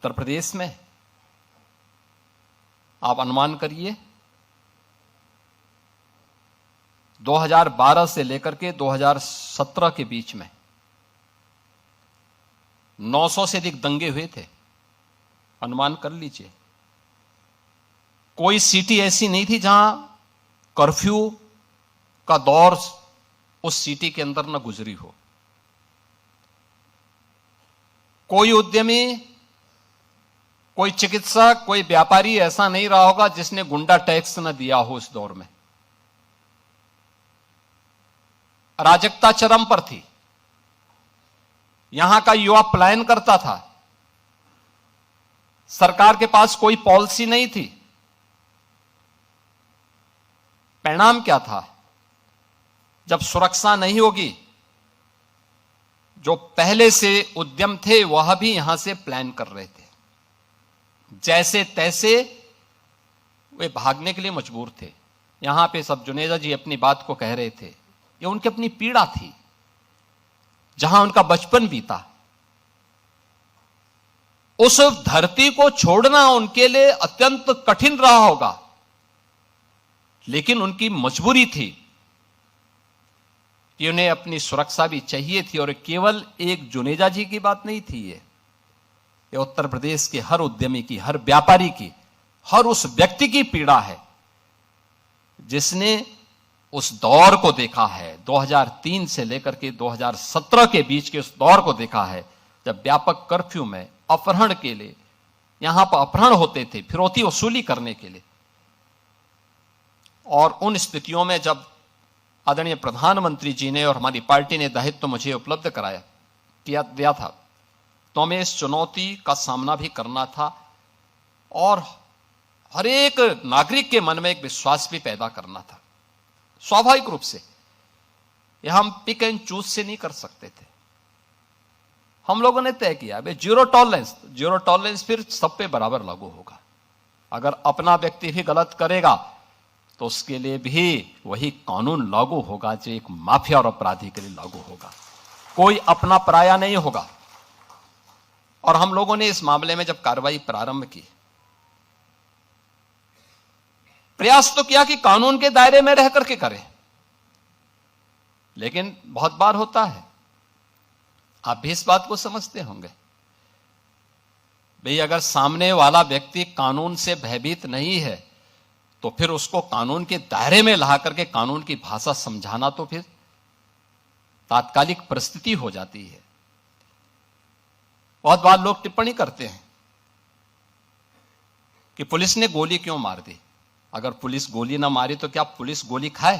उत्तर प्रदेश में आप अनुमान करिए 2012 से लेकर के 2017 के बीच में 900 से अधिक दंगे हुए थे। अनुमान कर लीजिए, कोई सिटी ऐसी नहीं थी जहां कर्फ्यू का दौर उस सिटी के अंदर न गुजरी हो। कोई उद्यमी, कोई चिकित्सक, कोई व्यापारी ऐसा नहीं रहा होगा जिसने गुंडा टैक्स न दिया हो इस दौर में। अराजकता चरम पर थी। यहां का युवा पलायन करता था। सरकार के पास कोई पॉलिसी नहीं थी। परिणाम क्या था? जब सुरक्षा नहीं होगी, जो पहले से उद्यम थे वह भी यहां से प्लान कर रहे थे। जैसे तैसे वे भागने के लिए मजबूर थे। यहां पे सब जुनेजा जी अपनी बात को कह रहे थे, ये उनकी अपनी पीड़ा थी, जहां उनका बचपन बीता। उस धरती को छोड़ना उनके लिए अत्यंत कठिन रहा होगा, लेकिन उनकी मजबूरी थी कि उन्हें अपनी सुरक्षा भी चाहिए थी। और केवल एक जुनेजा जी की बात नहीं थी, ये उत्तर प्रदेश के हर उद्यमी की, हर व्यापारी की, हर उस व्यक्ति की पीड़ा है जिसने उस दौर को देखा है। 2003 से लेकर के 2017 के बीच के उस दौर को देखा है, जब व्यापक कर्फ्यू में अपहरण के लिए यहां पर अपहरण होते थे, फिरौती वसूली करने के लिए। और उन स्थितियों में जब आदरणीय प्रधानमंत्री जी ने और हमारी पार्टी ने दायित्व मुझे उपलब्ध दिया था, तो हमें इस चुनौती का सामना भी करना था और हर एक नागरिक के मन में एक विश्वास भी पैदा करना था। स्वाभाविक रूप से यह हम पिक एंड चूज से नहीं कर सकते थे। हम लोगों ने तय किया भाई जीरो टॉलरेंस फिर सब पे बराबर लागू होगा। अगर अपना व्यक्ति भी गलत करेगा तो उसके लिए भी वही कानून लागू होगा जो एक माफिया और अपराधी के लिए लागू होगा। कोई अपना पराया नहीं होगा। और हम लोगों ने इस मामले में जब कार्रवाई प्रारंभ की, प्रयास तो किया कि कानून के दायरे में रह करके करें, लेकिन बहुत बार होता है, आप भी इस बात को समझते होंगे, भाई अगर सामने वाला व्यक्ति कानून से भयभीत नहीं है तो फिर उसको कानून के दायरे में ला करके कानून की भाषा समझाना तो फिर तात्कालिक परिस्थिति हो जाती है। बहुत बार लोग टिप्पणी करते हैं कि पुलिस ने गोली क्यों मार दी। अगर पुलिस गोली ना मारी तो क्या पुलिस गोली खाए?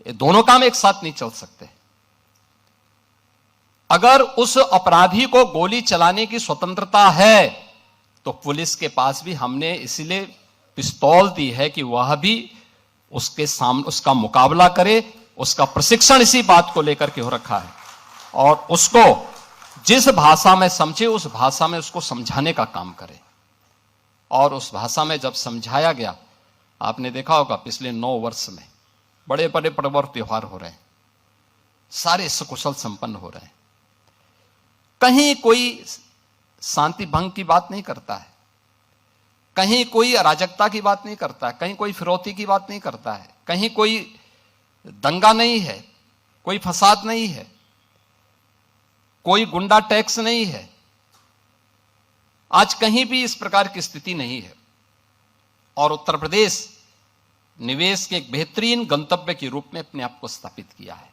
ये दोनों काम एक साथ नहीं चल सकते। अगर उस अपराधी को गोली चलाने की स्वतंत्रता है तो पुलिस के पास भी हमने इसलिए पिस्तौल दी है कि वह भी उसके सामने उसका मुकाबला करे। उसका प्रशिक्षण इसी बात को लेकर के हो रखा है और उसको जिस भाषा में समझे उस भाषा में उसको समझाने का काम करे। और उस भाषा में जब समझाया गया, आपने देखा होगा पिछले 9 वर्ष में बड़े बड़े पर्व और त्योहार हो रहे हैं, सारे सकुशल संपन्न हो रहे हैं। कहीं कोई शांति भंग की बात नहीं करता है, कहीं कोई अराजकता की बात नहीं करता है, कहीं कोई फिरौती की बात नहीं करता है, कहीं कोई दंगा नहीं है, कोई फसाद नहीं है, कोई गुंडा टैक्स नहीं है। आज कहीं भी इस प्रकार की स्थिति नहीं है। और उत्तर प्रदेश निवेश के एक बेहतरीन गंतव्य के रूप में अपने आप को स्थापित किया है।